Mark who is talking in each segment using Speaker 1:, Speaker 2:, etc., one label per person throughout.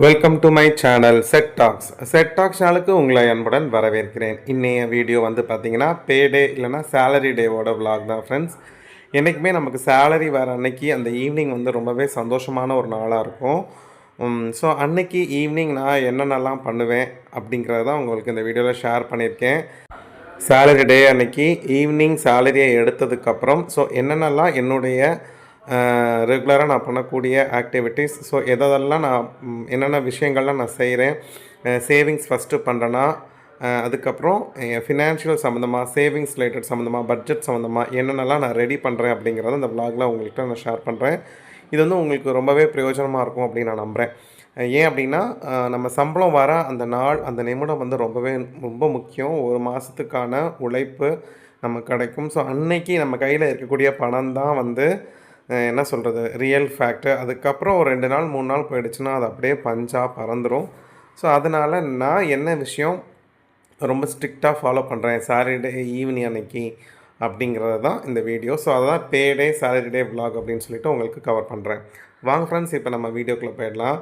Speaker 1: Welcome to my channel set tax சேனலுக்கு உங்களை அன்புடன் வரவேற்கிறேன். இன்னைய வீடியோ வந்து பார்த்தீங்கன்னா பேடே இல்லைனா சேலரி டேவோட விலாக் தான் ஃப்ரெண்ட்ஸ். என்றைக்குமே நமக்கு சேலரி வர அன்னைக்கு அந்த ஈவினிங் வந்து ரொம்பவே சந்தோஷமான ஒரு நாளாக இருக்கும். ஸோ அன்னைக்கு ஈவினிங் நான் என்னென்னலாம் பண்ணுவேன் அப்படிங்கிறத தான் உங்களுக்கு இந்த வீடியோவில் ஷேர் பண்ணியிருக்கேன். சேலரி டே அன்னைக்கு ஈவினிங் சேலரியை எடுத்ததுக்கப்புறம் ஸோ என்னென்னலாம் என்னுடைய ரெகுலராக நான் பண்ணக்கூடிய ஆக்டிவிட்டீஸ், ஸோ எதெல்லாம் நான் என்னென்ன விஷயங்கள்லாம் நான் செய்கிறேன், சேவிங்ஸ் ஃபஸ்ட்டு பண்ணுறேன்னா, அதுக்கப்புறம் ஃபினான்ஷியல் சம்மந்தமாக, சேவிங்ஸ் ரிலேட்டட் சம்மந்தமாக, பட்ஜெட் சம்மந்தமாக என்னென்னலாம் நான் ரெடி பண்ணுறேன் அப்படிங்கிறத இந்த விலாகில் உங்கள்கிட்ட நான் ஷேர் பண்ணுறேன். இது வந்து உங்களுக்கு ரொம்பவே பிரயோஜனமாக இருக்கும் அப்படின்னு நான் நம்புகிறேன். ஏன் அப்படின்னா நம்ம சம்பளம் வர அந்த நாள் அந்த நிமிடம் வந்து ரொம்ப முக்கியம். ஒரு மாதத்துக்கான உழைப்பு நமக்கு கிடைக்கும். ஸோ அன்னைக்கு நம்ம கையில் இருக்கக்கூடிய பணம் தான் வந்து என்ன சொல்கிறது, ரியல் ஃபேக்ட்டு. அதுக்கப்புறம் ஒரு 2 நாள் 3 நாள் போயிடுச்சுன்னா அது அப்படியே பஞ்சாக பறந்துடும். ஸோ அதனால் நான் என்ன விஷயம் ரொம்ப ஸ்ட்ரிக்டாக ஃபாலோ பண்ணுறேன் சாட்டர்டே ஈவினிங் அன்னைக்கு அப்படிங்கிறது தான் இந்த வீடியோ. ஸோ அதுதான் பேடே சாட்டர்டே விலாக் அப்படின்னு சொல்லிட்டு உங்களுக்கு கவர் பண்ணுறேன். வாங்க ஃப்ரெண்ட்ஸ், இப்போ நம்ம வீடியோக்குள்ளே போயிடலாம்.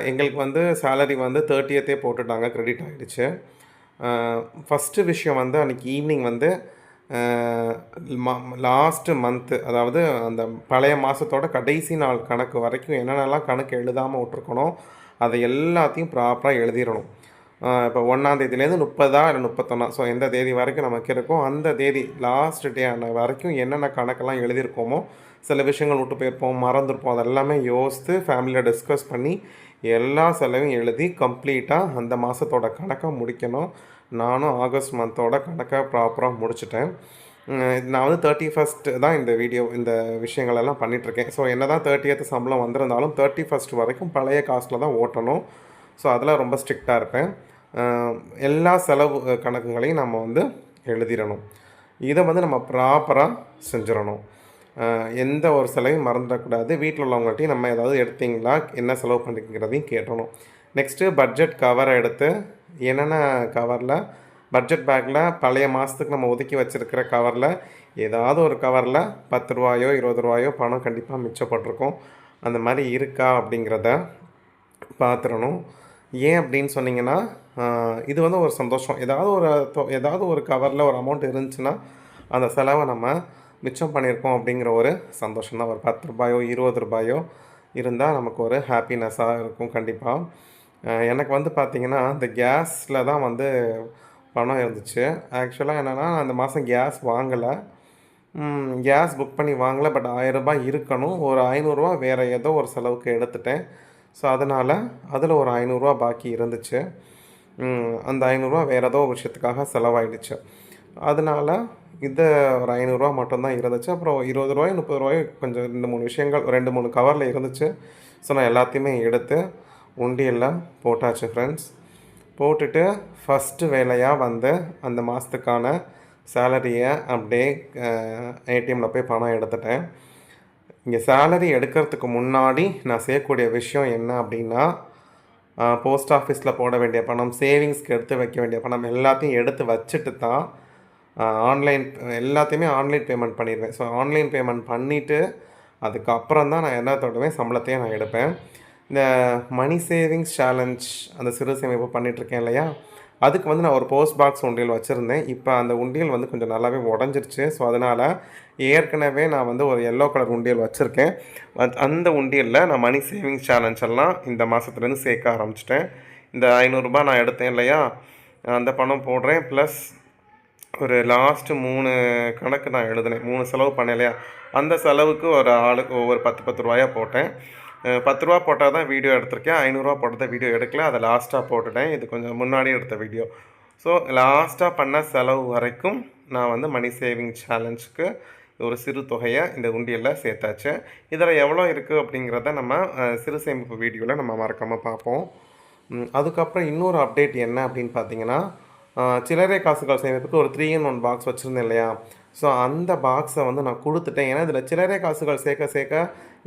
Speaker 1: எங்களுக்கு வந்து சேலரி வந்து 30th போட்டுட்டாங்க, கிரெடிட் ஆகிடுச்சு. ஃபஸ்ட்டு விஷயம் வந்து அன்றைக்கி ஈவினிங் வந்து லாஸ்ட்டு மந்த்து, அதாவது அந்த பழைய மாதத்தோட கடைசி நாள் கணக்கு வரைக்கும் என்னென்னலாம் கணக்கு எழுதாமல் விட்ருக்கணும் அதை எல்லாத்தையும் ப்ராப்பராக எழுதிடணும். இப்போ 1ஆந்தேதியிலேருந்து 30 இல்லை 31, ஸோ எந்த தேதி வரைக்கும் நமக்கு இருக்கோ அந்த தேதி லாஸ்ட் டே ஆன வரைக்கும் என்னென்ன கணக்கெல்லாம் எழுதியிருக்கோமோ, சில விஷயங்கள் விட்டு போயிருப்போம், மறந்துருப்போம், அதெல்லாமே யோசித்து ஃபேமிலியில் டிஸ்கஸ் பண்ணி எல்லா செலவையும் எழுதி கம்ப்ளீட்டாக அந்த மாதத்தோட கணக்கை முடிக்கணும். நானும் ஆகஸ்ட் மந்தோட கணக்கை ப்ராப்பராக முடிச்சிட்டேன். நான் வந்து 31st தான் இந்த விஷயங்களெல்லாம் பண்ணிகிட்ருக்கேன். ஸோ என்ன தான் 30th சம்பளம் வந்திருந்தாலும் 31st வரைக்கும் பழைய காஸ்ட்டில் தான் ஓட்டணும். ஸோ அதில் ரொம்ப ஸ்ட்ரிக்டாக இருப்பேன். எல்லா செலவு கணக்குகளையும் நம்ம வந்து எழுதிடணும். இதை வந்து நம்ம ப்ராப்பராக செஞ்சிடணும். எந்த ஒரு செலவையும் மறந்துடக்கூடாது. வீட்டில் உள்ளவங்கள்ட்டையும் நம்ம ஏதாவது எடுத்தீங்களா, என்ன செலவு பண்ணிக்கிறதையும் கேட்டணும். நெக்ஸ்ட்டு பட்ஜெட் கவரை எடுத்து என்னென்ன கவரில் பட்ஜெட் பேக்கில் பழைய மாதத்துக்கு நம்ம ஒதுக்கி வச்சுருக்கிற கவரில் ஏதாவது ஒரு கவரில் 10 ரூபாயோ 20 ரூபாயோ பணம் கண்டிப்பாக மிச்சப்பட்டிருக்கும். அந்த மாதிரி இருக்கா அப்படிங்கிறத பார்த்துடணும். ஏன் அப்படின்னு சொன்னிங்கன்னா, இது வந்து ஒரு சந்தோஷம். ஏதாவது ஒரு கவரில் ஒரு அமௌண்ட் இருந்துச்சுன்னா அந்த செலவை நம்ம மிச்சம் பண்ணியிருக்கோம் அப்படிங்கிற ஒரு சந்தோஷம் தான். ஒரு 10 ரூபாயோ 20 ரூபாயோ இருந்தால் நமக்கு ஒரு ஹாப்பினஸ்ஸாக இருக்கும் கண்டிப்பாக. எனக்கு வந்து பார்த்திங்கன்னா இந்த கேஸில் தான் வந்து பணம் இருந்துச்சு. ஆக்சுவலாக என்னென்னா, அந்த மாதம் கேஸ் வாங்கலை, கேஸ் புக் பண்ணி வாங்கலை. பட் 1000 ரூபாய் இருக்கணும். ஒரு 500 ரூபா வேறு ஏதோ ஒரு செலவுக்கு எடுத்துட்டேன். ஸோ அதனால் அதில் ஒரு 500 ரூபா பாக்கி இருந்துச்சு. அந்த 500 ரூபா வேறு ஏதோ ஒரு விஷயத்துக்காக செலவாயிடுச்சு. அதனால் இது ஒரு 500 ரூபா மட்டும்தான் இருந்துச்சு. அப்புறம் 20 ரூபாயோ 30 ரூபாயோ கொஞ்சம் 2-3 விஷயங்கள் 2-3 கவரில் இருந்துச்சு. ஸோ நான் எல்லாத்தையுமே எடுத்து உண்டியலில் போட்டாச்சு ஃப்ரெண்ட்ஸ். போட்டுட்டு ஃபஸ்ட்டு வேலையாக வந்து அந்த மாதத்துக்கான சேலரியை அப்படியே ஏடிஎம்மில் போய் பணம் எடுத்துட்டேன். இங்கே சேலரி எடுக்கிறதுக்கு முன்னாடி நான் செய்யக்கூடிய விஷயம் என்ன அப்படின்னா, போஸ்ட் ஆஃபீஸில் போட வேண்டிய பணம், சேவிங்ஸ்க்கு எடுத்து வைக்க வேண்டிய பணம் எல்லாத்தையும் எடுத்து வச்சுட்டு தான் எல்லாத்தையுமே ஆன்லைன் பேமெண்ட் பண்ணிடுவேன். ஸோ ஆன்லைன் பேமெண்ட் பண்ணிவிட்டு அதுக்கப்புறம் தான் நான் என்ன தொடுவேன், சம்பளத்தையும் நான் எடுப்பேன். இந்த மணி சேவிங்ஸ் சேலஞ்ச் அந்த சிறு சேமிப்பு பண்ணிகிட்ருக்கேன் இல்லையா, அதுக்கு வந்து நான் ஒரு போஸ்ட் பாக்ஸ் உண்டியல் வச்சுருந்தேன். இப்போ அந்த உண்டியல் வந்து கொஞ்சம் நல்லாவே உடஞ்சிருச்சு. ஸோ அதனால் ஏற்கனவே நான் வந்து ஒரு எல்லோ கலர் உண்டியல் வச்சுருக்கேன். அந்த உண்டியலில் நான் மணி சேவிங்ஸ் சேலஞ்ச் எல்லாம் இந்த மாதத்துலேருந்து சேர்க்க ஆரம்பிச்சிட்டேன். இந்த 500 ரூபாய் நான் எடுத்தேன் இல்லையா, அந்த பணம் போடுறேன். ப்ளஸ் ஒரு லாஸ்ட்டு 3 கணக்கு நான் எழுதினேன், 3 செலவு பண்ணேன் இல்லையா, அந்த செலவுக்கு ஒரு ஆளுக்கு ஒவ்வொரு 10 ரூபாயாக போட்டேன். 10 ரூபா போட்டால் தான் வீடியோ எடுத்திருக்கேன். 500 ரூபா போட்டதை வீடியோ எடுக்கல, அதை லாஸ்ட்டாக போட்டுட்டேன். இது கொஞ்சம் முன்னாடி எடுத்த வீடியோ. ஸோ லாஸ்ட்டாக பண்ண செலவு வரைக்கும் நான் வந்து மணி சேவிங் சேலஞ்சுக்கு ஒரு சிறு தொகையை இந்த உண்டியலில் சேர்த்தாச்சு. இதில் எவ்வளோ இருக்குது அப்படிங்கிறத நம்ம சிறு சேமிப்பு வீடியோவில் நம்ம மறக்காமல் பார்ப்போம். அதுக்கப்புறம் இன்னொரு அப்டேட் என்ன அப்படின்னு பார்த்தீங்கன்னா, சில்லறை காசுகள் சேமிப்புக்கு ஒரு 3-in-1 பாக்ஸ் வச்சுருந்தேன் இல்லையா, ஸோ அந்த பாக்ஸை வந்து நான் கொடுத்துட்டேன். ஏன்னா இதில் சில்லறை காசுகள் சேர்க்க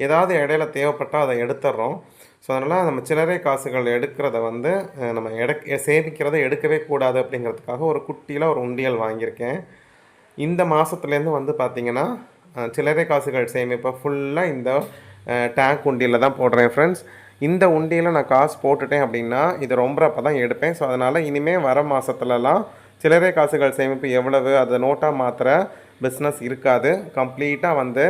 Speaker 1: ஏதாவது இடையில தேவைப்பட்டால் அதை எடுத்துடுறோம். ஸோ அதனால் நம்ம சில்லறை காசுகள் எடுக்கிறத வந்து நம்ம சேமிக்கிறத எடுக்கவே கூடாது அப்படிங்கிறதுக்காக ஒரு குட்டியில் ஒரு உண்டியல் வாங்கியிருக்கேன். இந்த மாதத்துலேருந்து வந்து பார்த்திங்கன்னா சில்லறை காசுகள் சேமிப்பை ஃபுல்லாக இந்த டேங்க் உண்டியலில் தான் போடுறேன் ஃப்ரெண்ட்ஸ். இந்த உண்டியில் நான் காசு போட்டுட்டேன் அப்படின்னா இது ரொம்பறப்ப தான் எடுப்பேன். ஸோ அதனால் இனிமேல் வர மாதத்துலலாம் சில்லறை காசுகள் சேமிப்பு எவ்வளவு அதை நோட்டாக மாற்றுற பிஸ்னஸ் இருக்காது. கம்ப்ளீட்டாக வந்து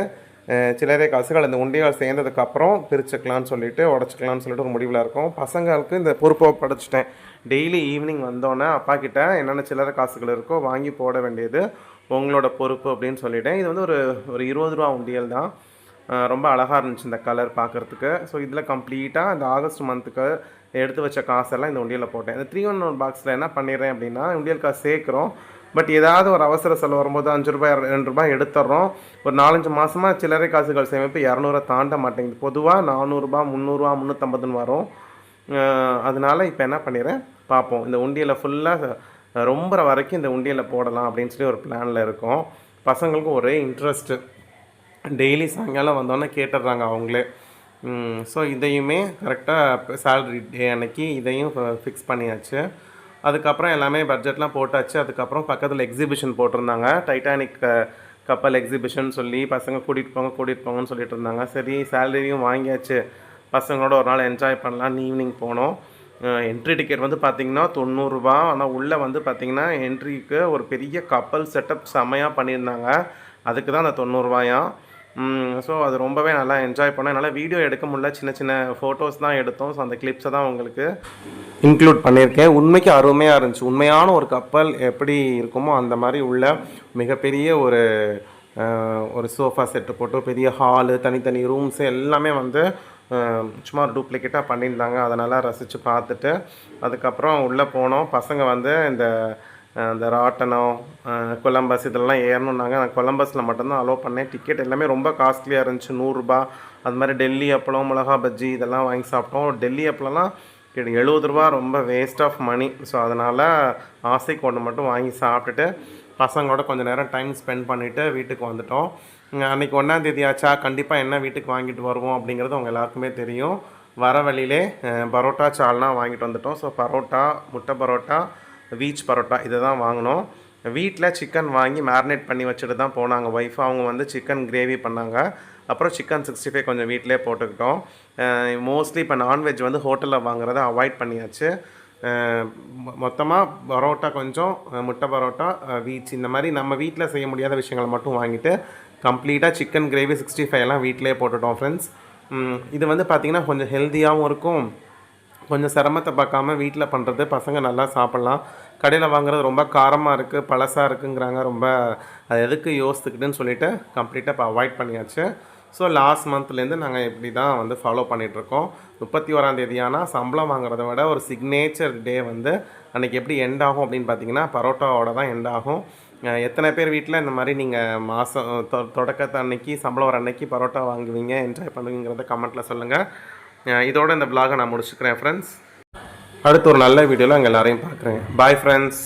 Speaker 1: சில்லறை காசுகள் இந்த உண்டியால் சேர்ந்ததுக்கப்புறம் பிரிச்சுக்கலான்னு சொல்லிட்டு உடச்சிக்கலான்னு சொல்லிட்டு ஒரு முடிவில் இருக்கும். பசங்களுக்கு இந்த பொறுப்பை படைச்சிட்டேன். டெய்லி ஈவினிங் வந்தோன்னே அப்பா கிட்ட என்னென்ன சில்லறை காசுகள் இருக்கோ வாங்கி போட வேண்டியது உங்களோட பொறுப்பு அப்படின்னு சொல்லிட்டேன். இது வந்து ஒரு ஒரு ரூ. 20 உண்டியல் தான். ரொம்ப அழகாக இருந்துச்சு இந்த கலர் பார்க்குறதுக்கு. ஸோ இதில் கம்ப்ளீட்டாக இந்த ஆகஸ்ட் மந்த்துக்கு எடுத்து வச்ச காசெல்லாம் இந்த உண்டியலில் போட்டேன். இந்த 311 பாக்ஸில் என்ன பண்ணிடுறேன் அப்படின்னா உண்டியல் காசு சேர்க்குறோம். பட் ஏதாவது ஒரு அவசர செலவு வரும்போது ₹5 ₹2 எடுத்துடுறோம். ஒரு 4-5 மாதமாக சில்லறை காசுகள் சேமிப்பு 200 தாண்ட மாட்டேங்குது. பொதுவாக ₹400 ₹300 350 வரும். அதனால இப்போ என்ன பண்ணிடுறேன் பார்ப்போம். இந்த உண்டியலை ஃபுல்லாக ரொம்ப வரைக்கும் இந்த உண்டியலை போடலாம் அப்படின்னு சொல்லி ஒரு பிளானில் இருக்கோம். பசங்களுக்கும் ஒரே இன்ட்ரெஸ்ட்டு. டெய்லி சாயங்காலம் வந்தோன்னே கேட்டுடுறாங்க அவங்களே. ஸோ இதையுமே கரெக்டாக சேலரி டே அன்னைக்கு இதையும் ஃபிக்ஸ் பண்ணியாச்சு. அதுக்கப்புறம் எல்லாமே பட்ஜெட்லாம் போட்டாச்சு. அதுக்கப்புறம் பக்கத்தில் எக்ஸிபிஷன் போட்டிருந்தாங்க. டைட்டானிக் கப்பல் எக்ஸிபிஷன் சொல்லி பசங்க கூட்டிகிட்டு போங்கன்னு சொல்லிட்டு இருந்தாங்க. சரி சேலரியும் வாங்கியாச்சு, பசங்களோட ஒரு நாள் என்ஜாய் பண்ணலான்னு ஈவினிங் போனோம். என்ட்ரி டிக்கெட் வந்து பார்த்திங்கன்னா ₹90. ஆனால் உள்ளே வந்து பார்த்திங்கன்னா என்ட்ரிக்கு ஒரு பெரிய கப்பல் செட்டப் செம்மையாக பண்ணியிருந்தாங்க. அதுக்கு தான் அந்த ₹90. ஸோ அது ரொம்பவே நல்லா என்ஜாய் பண்ணேன். என்னால் வீடியோ எடுக்க முடியல, சின்ன சின்ன ஃபோட்டோஸ் தான் எடுத்தோம். ஸோ அந்த கிளிப்ஸை தான் உங்களுக்கு இன்க்ளூட் பண்ணியிருக்கேன். உண்மைக்கு அருமையாக இருந்துச்சு. உண்மையான ஒரு கப்பல் எப்படி இருக்குமோ அந்த மாதிரி உள்ள மிகப்பெரிய ஒரு சோஃபா செட்டு போட்டு பெரிய ஹாலு, தனித்தனி ரூம்ஸு எல்லாமே வந்து சும்மா ஒரு டூப்ளிகேட்டாக பண்ணியிருந்தாங்க. அதனால் ரசித்து பார்த்துட்டு அதுக்கப்புறம் உள்ளே போனோம். பசங்க வந்து இந்த ராட்டனம், கொலம்பஸ் இதெல்லாம் ஏறணுன்னாங்க. நான் கொலம்பஸில் மட்டும்தான் அலோவ் பண்ணேன். டிக்கெட் எல்லாமே ரொம்ப காஸ்ட்லியாக இருந்துச்சு, ₹100. அது மாதிரி டெல்லி அப்பளம், மிளகா பஜ்ஜி இதெல்லாம் வாங்கி சாப்பிட்டோம். டெல்லி அப்பளம்லாம் ₹70, ரொம்ப வேஸ்ட் ஆஃப் மணி. ஸோ அதனால் ஆசைக்கு ஒன்று மட்டும் வாங்கி சாப்பிட்டுட்டு பசங்களோட கொஞ்சம் நேரம் டைம் ஸ்பெண்ட் பண்ணிவிட்டு வீட்டுக்கு வந்துட்டோம். அன்றைக்கி 1ஆம் தேதி ஆச்சா, கண்டிப்பாக என்ன வீட்டுக்கு வாங்கிட்டு வருவோம் அப்படிங்கிறது உங்கள் எல்லாருக்குமே தெரியும். வர வழியிலே பரோட்டா சால்னா வாங்கிட்டு வந்துட்டோம். ஸோ பரோட்டா, முட்டை பரோட்டா, வீச் பரோட்டா இதை தான் வாங்கினோம். வீட்டில் சிக்கன் வாங்கி மேரினேட் பண்ணி வச்சுட்டு தான் போனாங்க ஒய்ஃப். அவங்க வந்து சிக்கன் கிரேவி பண்ணாங்க. அப்புறம் சிக்கன் 65 கொஞ்சம் வீட்டிலே போட்டுக்கிட்டோம். மோஸ்ட்லி இப்போ நான்வெஜ் வந்து ஹோட்டலில் வாங்குறத அவாய்ட் பண்ணியாச்சு. மொத்தமாக பரோட்டா கொஞ்சம், முட்டை பரோட்டா, வீச் இந்த மாதிரி நம்ம வீட்டில் செய்ய முடியாத விஷயங்களை மட்டும் வாங்கிட்டு கம்ப்ளீட்டாக சிக்கன் கிரேவி 65 எல்லாம் வீட்டிலே போட்டுட்டோம் ஃப்ரெண்ட்ஸ். இது வந்து பார்த்திங்கன்னா கொஞ்சம் ஹெல்த்தியாகவும் இருக்கும். கொஞ்சம் சிரமத்தை பார்க்காம வீட்டில் பண்ணுறது பசங்க நல்லா சாப்பிட்லாம். கடையில் வாங்குறது ரொம்ப காரமாக இருக்குது, பழசாக இருக்குங்கிறாங்க. ரொம்ப அது எதுக்கு யோசித்துக்கிட்டுன்னு சொல்லிவிட்டு கம்ப்ளீட்டாக இப்போ அவாய்ட் பண்ணியாச்சு. ஸோ லாஸ்ட் மந்த்லேருந்து நாங்கள் இப்படி தான் வந்து ஃபாலோ பண்ணிகிட்ருக்கோம். 31ஆம் தேதி ஆனால் சம்பளம் வாங்குறத விட ஒரு சிக்னேச்சர் டே வந்து அன்றைக்கி எப்படி எண்ட் ஆகும் அப்படின்னு பார்த்தீங்கன்னா பரோட்டாவோட தான் எண்ட் ஆகும். எத்தனை பேர் வீட்டில் இந்த மாதிரி நீங்கள் மாதம் தொடக்கத்தை அன்னைக்கு சம்பளம் வர அன்னைக்கு பரோட்டா வாங்குவீங்க, என்ஜாய் பண்ணுவீங்கிறத கமெண்ட்டில் சொல்லுங்கள். இதோட இந்த vlog நான் முடிச்சுக்கிறேன் ஃப்ரெண்ட்ஸ். அடுத்து ஒரு நல்ல வீடியோவில் உங்கள் எல்லாரையும் பார்க்குறேன். Bye friends.